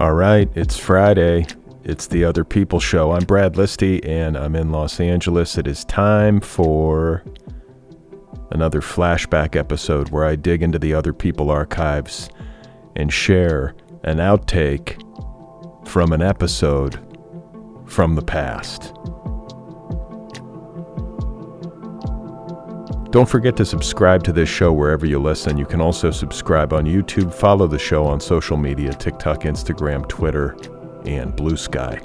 All right, it's Friday. It's the Otherppl show. I'm Brad Listi, and I'm in Los Angeles. It is time for another flashback episode where I dig into the Otherppl archives and share an outtake from an episode from the past. Don't forget to subscribe to this show wherever you listen. You can also subscribe on YouTube, follow the show on social media, TikTok, Instagram, Twitter, and Blue Sky.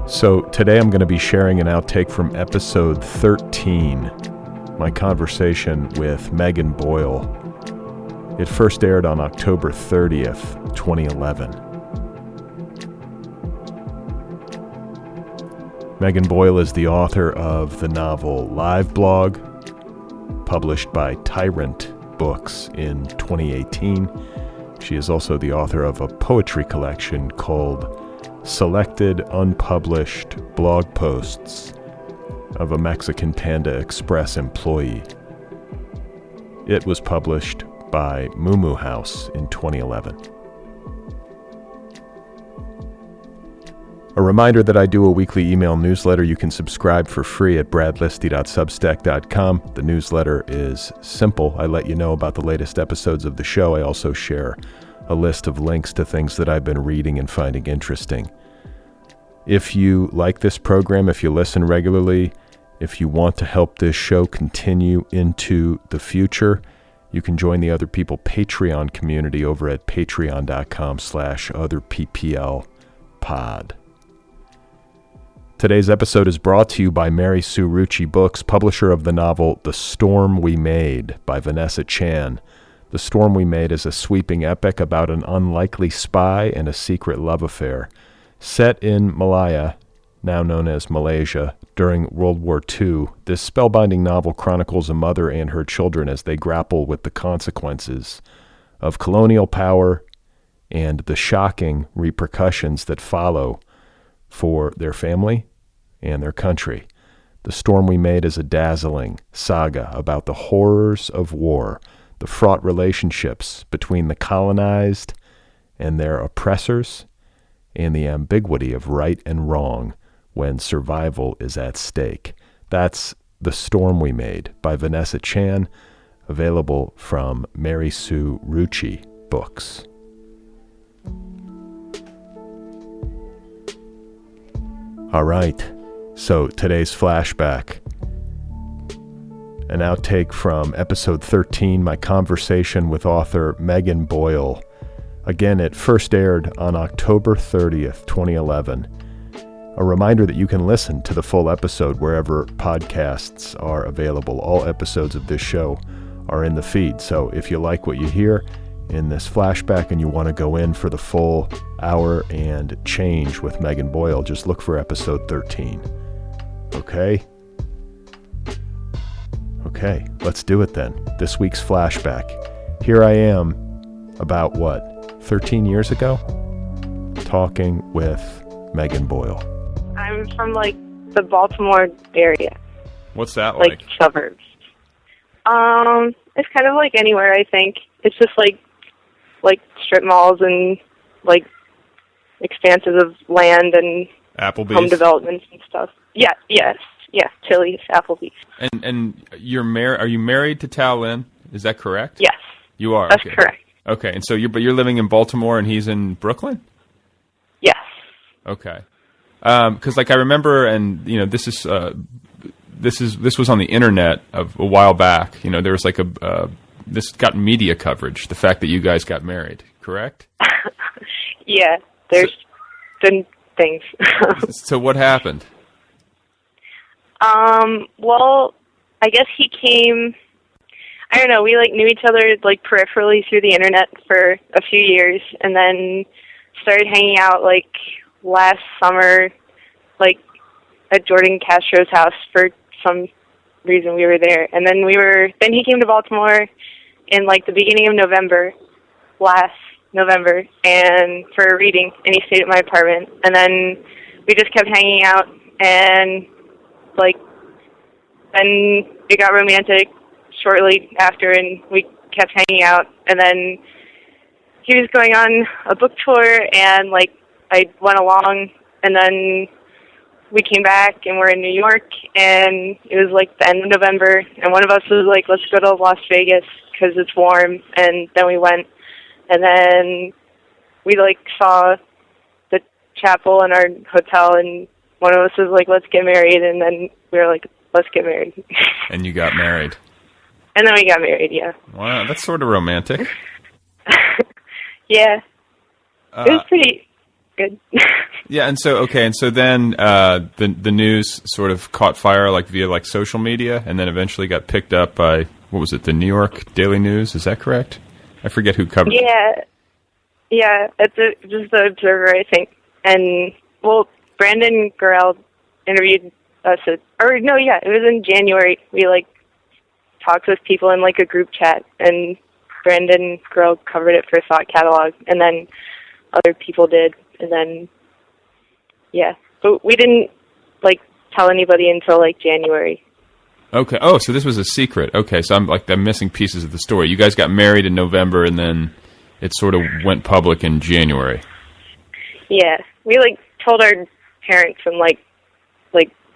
So today I'm going to be sharing an outtake from episode 13, my conversation with Megan Boyle. It first aired on October 30th, 2011. Megan Boyle is the author of the novel Live Blog, published by Tyrant Books in 2018. She is also the author of a poetry collection called Selected Unpublished Blog Posts of a Mexican Panda Express Employee. It was published by Muumuu House in 2011. A reminder that I do a weekly email newsletter. You can subscribe for free at bradlisti.substack.com. The newsletter is simple. I let you know about the latest episodes of the show. I also share a list of links to things that I've been reading and finding interesting. If you like this program, if you listen regularly, if you want to help this show continue into the future, you can join the Otherppl Patreon community over at patreon.com/otherpplpod. Today's episode is brought to you by Mary Sue Rucci Books, publisher of the novel The Storm We Made by Vanessa Chan. The Storm We Made is a sweeping epic about an unlikely spy and a secret love affair. Set in Malaya, now known as Malaysia, during World War II, this spellbinding novel chronicles a mother and her children as they grapple with the consequences of colonial power and the shocking repercussions that follow for their family and their country. The Storm We Made is a dazzling saga about the horrors of war, the fraught relationships between the colonized and their oppressors, and the ambiguity of right and wrong when survival is at stake. That's The Storm We Made by Vanessa Chan, available from Mary Sue Rucci Books. All right, so today's flashback, an outtake from episode 13, my conversation with author Megan Boyle. Again, it first aired on October 30th, 2011. A reminder that you can listen to the full episode wherever podcasts are available. All episodes of this show are in the feed, so if you like what you hear in this flashback and you want to go in for the full hour and change with Megan Boyle, just look for episode 13. Okay, let's do it then. This week's flashback. Here I am, about 13 years ago, talking with Megan Boyle. I'm from, the Baltimore area. What's that like? Suburbs. It's kind of like anywhere, I think. It's just like strip malls and expanses of land and Applebee's, home developments and stuff. Yeah, Chili's, Applebee's. And are you married to Tao Lin? Is that correct? Yes. You are. That's okay. correct. Okay, and so you're living in Baltimore and he's in Brooklyn? Yes. Okay. Because I remember, and this was on the internet a while back. There was this got media coverage, the fact that you guys got married, correct? Yeah, there's been things. So what happened? Well, I guess he came, I don't know, we knew each other peripherally through the internet for a few years, and then started hanging out last summer at Jordan Castro's house for some reason. We were there, and then he came to Baltimore in the beginning of last November, and for a reading, and he stayed at my apartment, and then we just kept hanging out, and then it got romantic shortly after, and we kept hanging out, And then he was going on a book tour, and, like, I went along, and then we came back, and we're in New York, and it was, like, the end of November, and one of us was like, let's go to Las Vegas because it's warm, and then we went, and then we, like, saw the chapel in our hotel, and one of us was like, let's get married, and then we were like, let's get married. And you got married. And then we got married, yeah. Wow, that's sort of romantic. Yeah. It was pretty good. Yeah, and so then the news sort of caught fire, like, via, like, social media, and then eventually got picked up by, what was it, the New York Daily News? Is that correct? I forget who covered it. Yeah, it's just the Observer, I think. And, well, Brandon Gurrell interviewed us it was in January. We, like, talked with people in, like, a group chat, and Brandon Gurrell covered it for Thought Catalog, and then other people did, and then, yeah. But we didn't, like, tell anybody until, like, January. Okay. Oh, so this was a secret. Okay, so I'm missing pieces of the story. You guys got married in November, and then it sort of went public in January. Yeah. We, like, told our parents and, like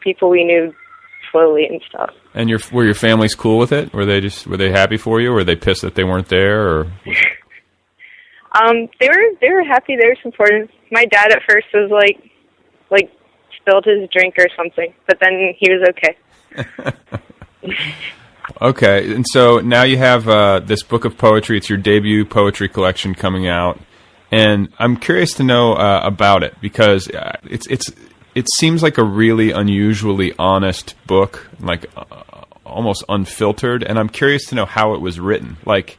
people we knew slowly and stuff. And were your families cool with it? Were they happy for you? Or were they pissed that they weren't there? Or they were happy. They were supportive. My dad at first was like spilled his drink or something, but then he was okay. Okay, and so now you have this book of poetry. It's your debut poetry collection coming out, and I'm curious to know about it because it seems like a really unusually honest book, like almost unfiltered, and I'm curious to know how it was written. Like,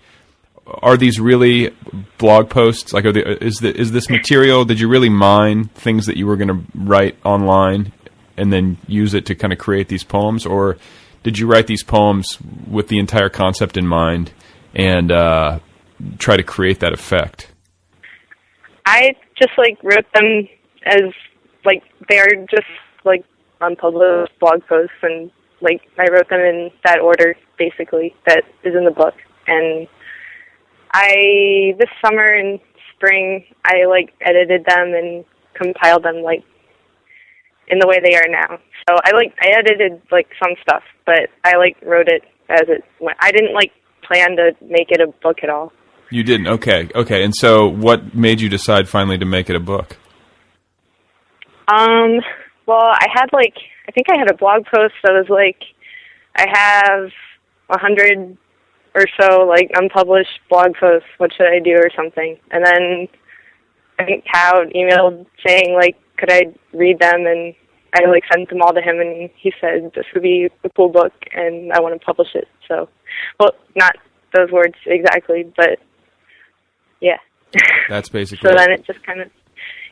are these really blog posts? Like, is this material? Did you really mine things that you were going to write online and then use it to kind of create these poems, or did you write these poems with the entire concept in mind and try to create that effect? I just, like, wrote them as, like, they're just, like, unpublished blog posts, and, like, I wrote them in that order, basically, that is in the book. And this summer and spring, I, like, edited them and compiled them, like, in the way they are now. So I edited, like, some stuff, but I, like, wrote it as it went. I didn't, like, plan to make it a book at all. You didn't? Okay. And so what made you decide finally to make it a book? Well, I think I had a blog post that was like, I have 100 or so, like, unpublished blog posts, what should I do, or something. And then I think Tao emailed saying, like, could I read them, and I, like, sent them all to him, and he said, this would be a cool book, and I want to publish it. So, well, not those words exactly, but, yeah. That's basically So then it just kind of,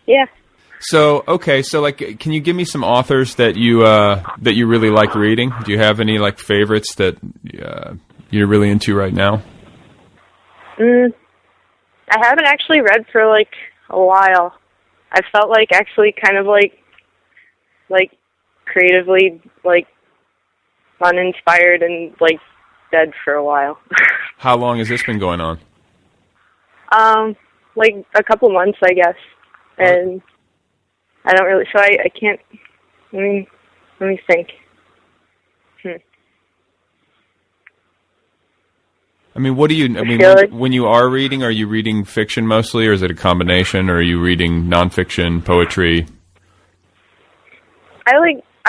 yeah. So, okay, so, like, can you give me some authors that you really like reading? Do you have any, like, favorites that you're really into right now? I haven't actually read for, like, a while. I felt like actually kind of, like creatively, like, uninspired and, like, dead for a while. How long has this been going on? Like, a couple months, I guess. And I don't really, so I can't, let me think. I mean, when you are reading, are you reading fiction mostly, or is it a combination, or are you reading nonfiction, poetry? I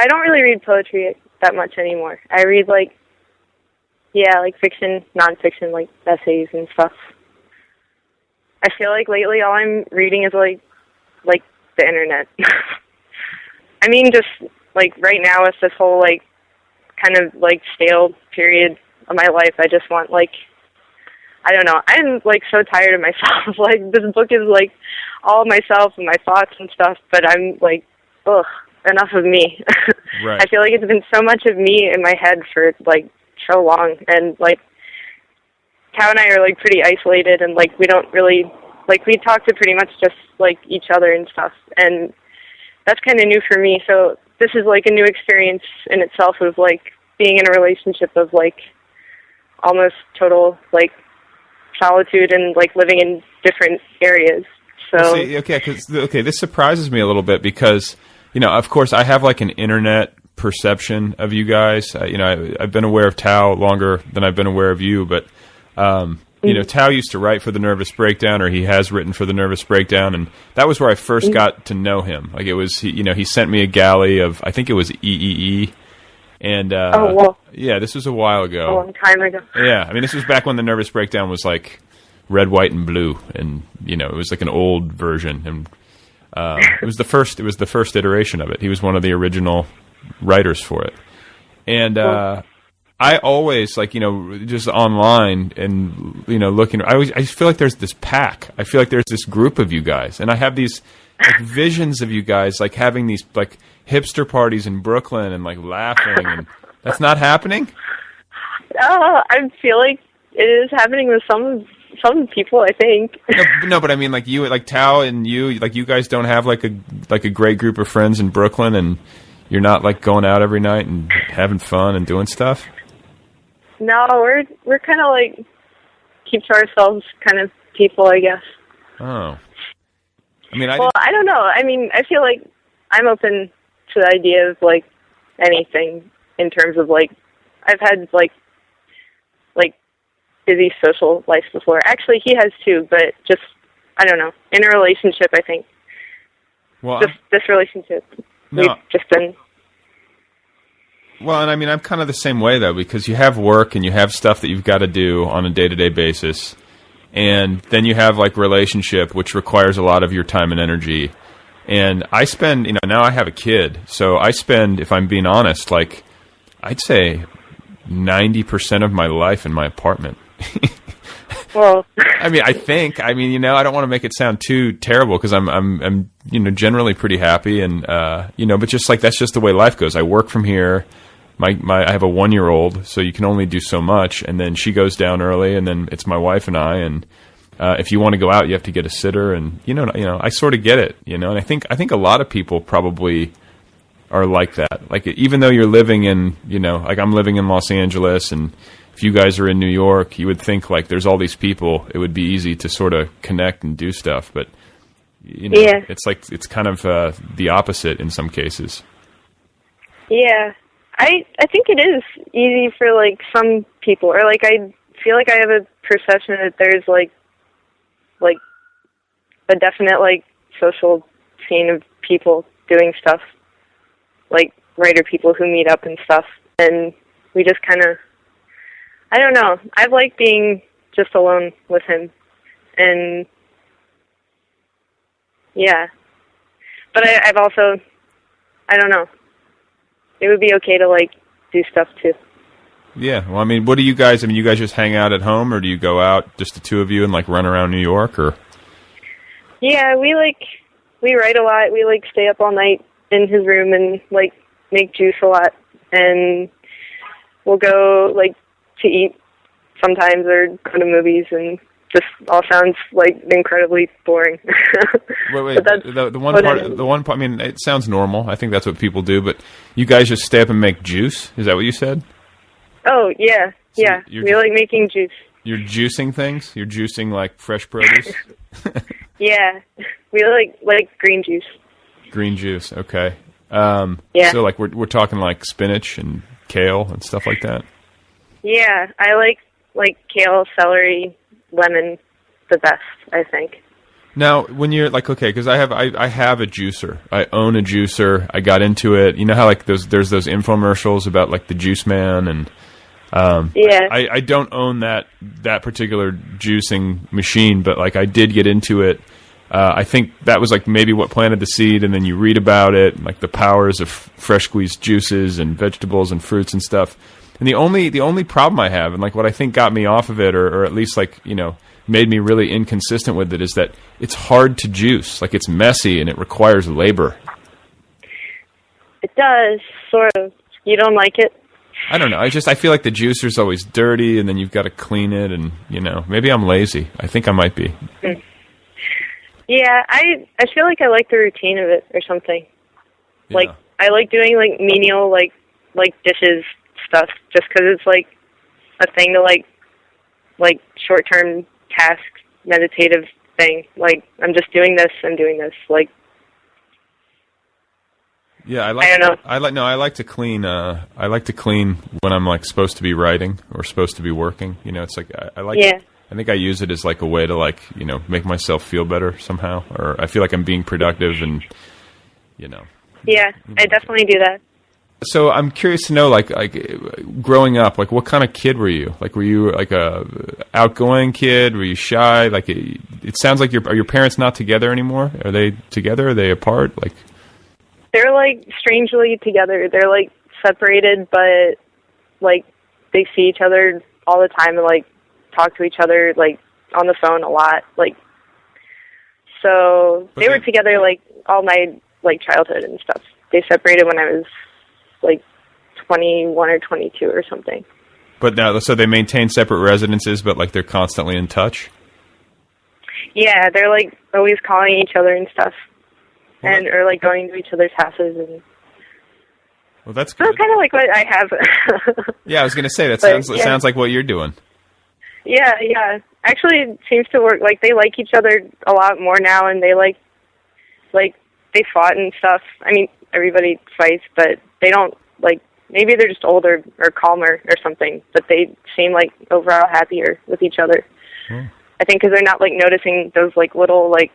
don't really read poetry that much anymore. I read, like, fiction, nonfiction, like, essays and stuff. I feel like lately all I'm reading is, like the internet. I mean, just, like, right now with this whole, like, kind of, like, stale period of my life, I just want, like, I don't know, I'm, like, so tired of myself. Like, this book is, like, all myself and my thoughts and stuff, but I'm, like, ugh, enough of me. Right. I feel like it's been so much of me in my head for, like, so long, and, like, Tao and I are, like, pretty isolated, and, like, we don't really, like, we talk to pretty much just, like, each other and stuff, and that's kind of new for me, so this is, like, a new experience in itself of, like, being in a relationship of, like, almost total, like, solitude and like living in different areas. So well, see, this surprises me a little bit because, you know, of course, I have like an internet perception of you guys. You know, I've been aware of Tao longer than I've been aware of you, but you know, Tao used to write for the Nervous Breakdown, or he has written for the Nervous Breakdown, and that was where I first got to know him. Like, it was, you know, he sent me a galley of, I think it was EEE, and yeah, this was a while ago, a long time ago. Yeah, I mean, this was back when the Nervous Breakdown was like red, white, and blue, and you know, it was like an old version, and it was the first iteration of it. He was one of the original writers for it, and I always, like, you know, just online and, you know, looking, I feel like there's this pack. I feel like there's this group of you guys, and I have these like visions of you guys like having these like hipster parties in Brooklyn and like laughing, and that's not happening. I feel like it is happening with some people, I think. No, but I mean, like you, like Tao and you, like you guys don't have like a great group of friends in Brooklyn, and you're not like going out every night and having fun and doing stuff. No, we're kind of like keep to ourselves kind of people, I guess. Oh, I mean, I don't know. I mean, I feel like I'm open to the idea of like anything in terms of like I've had like busy social life before. Actually, he has too, but just I don't know. In a relationship, I think. Well, this relationship, we've just been. Well, and I mean, I'm kind of the same way, though, because you have work and you have stuff that you've got to do on a day-to-day basis. And then you have, like, relationship, which requires a lot of your time and energy. And I spend, you know, now I have a kid. So I spend, if I'm being honest, like, I'd say 90% of my life in my apartment. Well, I mean, you know, I don't want to make it sound too terrible because I'm, you know, generally pretty happy and, you know, but just like, that's just the way life goes. I work from here. I have a 1-year-old, so you can only do so much. And then she goes down early, and then it's my wife and I. And if you want to go out, you have to get a sitter. And you know, I sort of get it, you know. And I think a lot of people probably are like that. Like, even though you're living in, you know, like I'm living in Los Angeles, and if you guys are in New York, you would think like there's all these people. It would be easy to sort of connect and do stuff, but you know, it's like it's kind of the opposite in some cases. Yeah. I think it is easy for, like, some people, or, like, I feel like I have a perception that there's, like a definite, like, social scene of people doing stuff, like, writer people who meet up and stuff, and we just kind of, I don't know, I like being just alone with him, and, yeah, but I've also, I don't know, it would be okay to, like, do stuff, too. Yeah, well, I mean, what do you guys, you guys just hang out at home, or do you go out, just the two of you, and, like, run around New York, or? Yeah, we write a lot. We, like, stay up all night in his room and, like, make juice a lot. And we'll go, like, to eat sometimes or go to movies, and just all sounds, like, incredibly boring. Wait, the one part, I mean, it sounds normal. I think that's what people do, but you guys just stay up and make juice? Is that what you said? Oh, yeah, so yeah. We like making juice. You're juicing things? You're juicing, like, fresh produce? Yeah. We like green juice. Green juice, okay. Yeah. So, like, we're talking, like, spinach and kale and stuff like that? Yeah, I like kale, celery, lemon the best, I think. Now, when you're like, okay, because I have a juicer. I own a juicer. I got into it. You know how like there's those infomercials about like the juice man, and yeah. I don't own that particular juicing machine, but like I did get into it. I think that was like maybe what planted the seed, and then you read about it, like the powers of fresh squeezed juices and vegetables and fruits and stuff. And the only problem I have, and like what I think got me off of it, or at least like, you know, made me really inconsistent with it, is that it's hard to juice. Like, it's messy and it requires labor. It does, sort of. You don't like it? I don't know. I feel like the juicer's always dirty, and then you've got to clean it, and, you know, maybe I'm lazy. I think I might be. Yeah, I feel like I like the routine of it or something. Yeah. Like, I like doing, like, menial, like dishes stuff, just because it's, like, a thing to, like short-term task meditative thing. Like, I'm just doing this and doing this. Like, yeah, I don't know. I like to clean. I like to clean when I'm like supposed to be writing or supposed to be working. You know, it's like I like. Yeah. I think I use it as like a way to like, you know, make myself feel better somehow, or I feel like I'm being productive and, you know. Yeah, I definitely do that. So I'm curious to know, like growing up, like what kind of kid were you? Like, were you like a outgoing kid? Were you shy? Like, it sounds like are your parents not together anymore? Are they together? Are they apart? Like, they're like strangely together. They're like separated, but like they see each other all the time and like talk to each other like on the phone a lot. Like, so they were together like all my like childhood and stuff. They separated when I was like 21 or 22 or something. But now, so they maintain separate residences, but like they're constantly in touch? Yeah, they're like always calling each other and stuff. And or like going to each other's houses and well, that's good. That's kind of like what I have. Yeah, I was going to say, that sounds like what you're doing. Yeah. Actually, it seems to work. Like, they like each other a lot more now, and they like they fought and stuff. I mean, everybody fights, but they don't, like, maybe they're just older or calmer or something, but they seem like overall happier with each other. I think because they're not, like, noticing those, like, little, like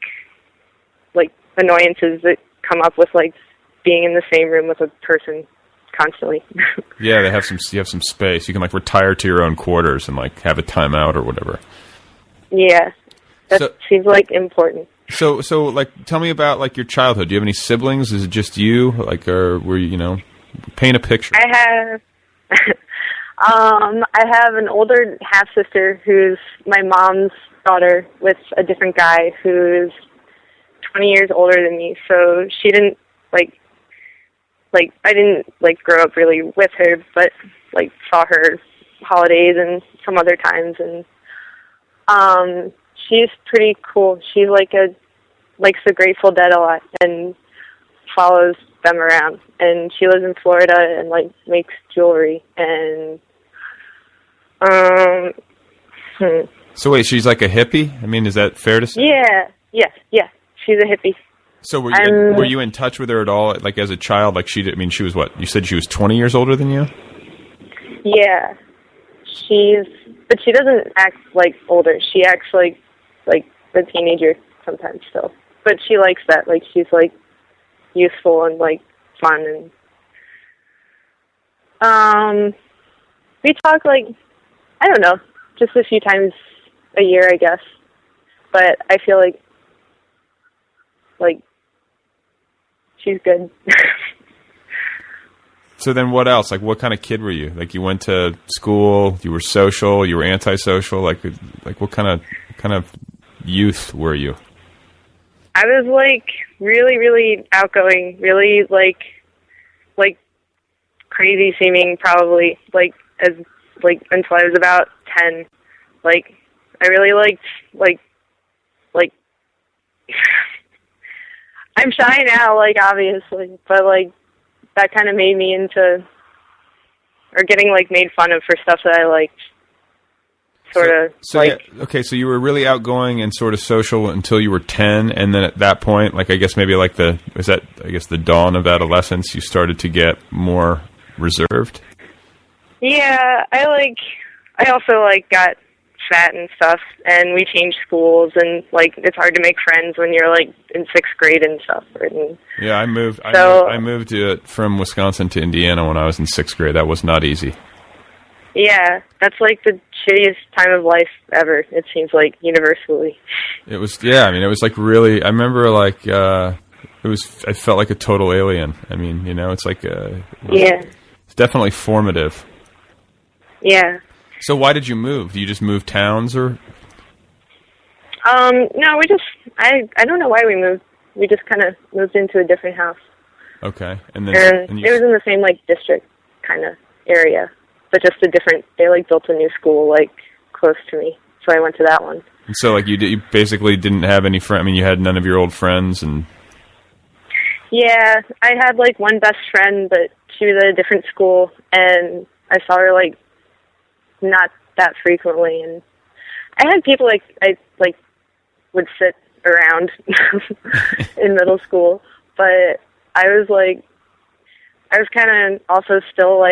annoyances that come up with, like, being in the same room with a person constantly. Yeah, you have some space. You can like retire to your own quarters and like have a timeout or whatever. Yeah, that seems like important. So like, tell me about like your childhood. Do you have any siblings? Is it just you? Like, or were you know, paint a picture? I have, I have an older half sister who's my mom's daughter with a different guy who's 20 years older than me. So she didn't like I didn't like grow up really with her, but like saw her holidays and some other times, and she's pretty cool. She likes the Grateful Dead a lot and follows them around, and she lives in Florida and like makes jewelry and So wait, she's like a hippie? I mean, is that fair to say? Yeah, she's a hippie. So were you in touch with her at all, like as a child? Like she was what? You said she was 20 years older than you? Yeah, but she doesn't act like older. She acts like a teenager sometimes still. But she likes that. Like, she's like useful and like fun, and we talk like, I don't know, just a few times a year, I guess. But I feel like she's good. So then what else? Like, what kind of kid were you? Like, you went to school, you were social, you were antisocial? Like what kind of youth were you? I was, like, really, really outgoing, really, like crazy seeming, probably, until I was about 10. Like, I really liked, I'm shy now, like, obviously, but, like, that kind of made me into, or getting, like, made fun of for stuff that I liked, So you were really outgoing and sort of social until you were 10, and then at that point, like, I guess maybe like the dawn of adolescence, you started to get more reserved? Yeah, I also, like, got fat and stuff, and we changed schools, and like, it's hard to make friends when you're like in 6th grade and stuff. Yeah, I moved from Wisconsin to Indiana when I was in 6th grade. That was not easy. Yeah, that's like the shittiest time of life ever, it seems like, universally. It was, yeah, I mean, it was like really, I remember like, I felt like a total alien. I mean, you know, it's like, it's definitely formative. Yeah. So why did you move? You just move towns, or? No, I don't know why we moved. We just kind of moved into a different house. Okay. And it was in the same, like, district kind of area, but just they, like, built a new school, like, close to me, so I went to that one. And so, like, you basically didn't have any friends. I mean, you had none of your old friends, and... Yeah, I had, like, one best friend, but she was at a different school, and I saw her, like, not that frequently, and I had people I would sit around in middle school, but I was kind of also still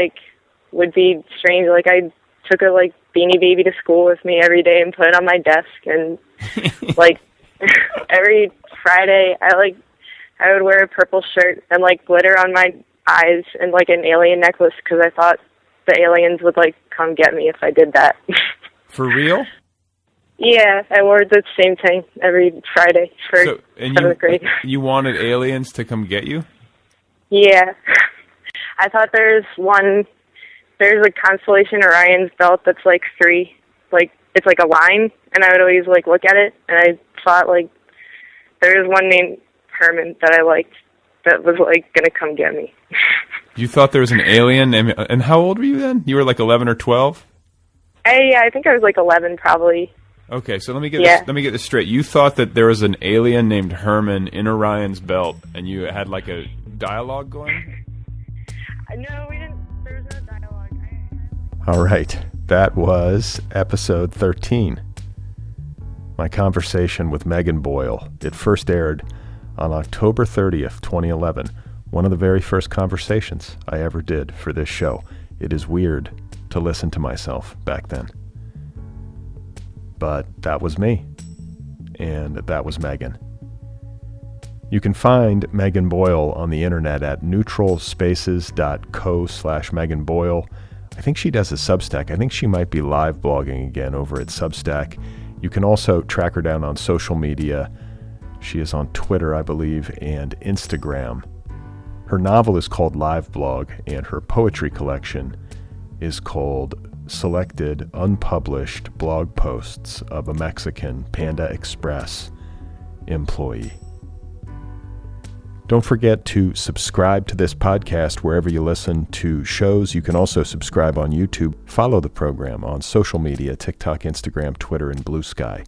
would be strange. I took a Beanie Baby to school with me every day and put it on my desk, and every Friday I would wear a purple shirt and glitter on my eyes and an alien necklace because I thought the aliens would come get me if I did that. For real? Yeah, I wore the same thing every Friday for 7th grade. You wanted aliens to come get you? Yeah. I thought there's a constellation Orion's belt that's 3, it's a line, and I would always look at it, and I thought there was one named Herman that I liked that was gonna come get me. You thought there was an alien, and how old were you then? You were 11 or 12? I think I was 11 probably. Okay, so let me get this straight. You thought that there was an alien named Herman in Orion's belt, and you had a dialogue going? No, we didn't. There was no dialogue. All right, that was episode 13. My conversation with Megan Boyle. It first aired on October 30th, 2011. One of the very first conversations I ever did for this show. It is weird to listen to myself back then. But that was me, and that was Megan. You can find Megan Boyle on the internet at neutralspaces.co/Megan Boyle. I think she does a Substack. I think she might be live blogging again over at Substack. You can also track her down on social media. She is on Twitter, I believe, and Instagram. Her novel is called Live Blog, and her poetry collection is called Selected Unpublished Blog Posts of a Mexican Panda Express Employee. Don't forget to subscribe to this podcast wherever you listen to shows. You can also subscribe on YouTube. Follow the program on social media, TikTok, Instagram, Twitter, and Blue Sky.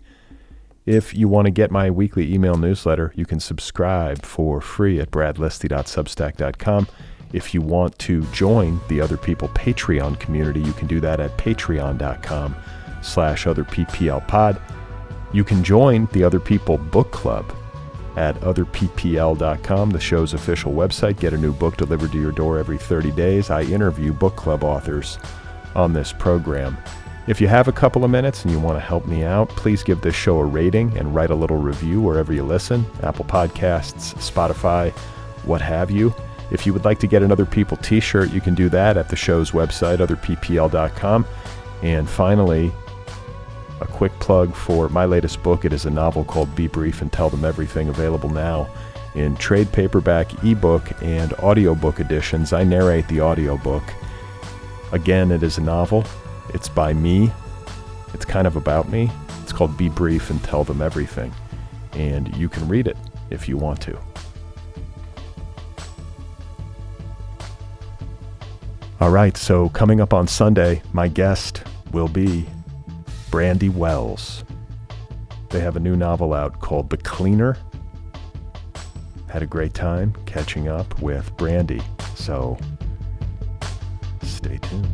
If you want to get my weekly email newsletter, you can subscribe for free at bradlisti.substack.com. If you want to join the Otherppl Patreon community, you can do that at patreon.com/otherpplpod. You can join the Otherppl Book Club at otherppl.com, the show's official website. Get a new book delivered to your door every 30 days. I interview book club authors on this program. If you have a couple of minutes and you want to help me out, please give this show a rating and write a little review wherever you listen, Apple Podcasts, Spotify, what have you. If you would like to get an Otherppl t-shirt, you can do that at the show's website, otherppl.com. And finally, a quick plug for my latest book. It is a novel called Be Brief and Tell Them Everything, available now in trade paperback, ebook, and audiobook editions. I narrate the audiobook. Again, it is a novel. It's by me. It's kind of about me. It's called Be Brief and Tell Them Everything. And you can read it if you want to. All right, so coming up on Sunday, my guest will be Brandy Wells. They have a new novel out called The Cleaner. Had a great time catching up with Brandy, so stay tuned.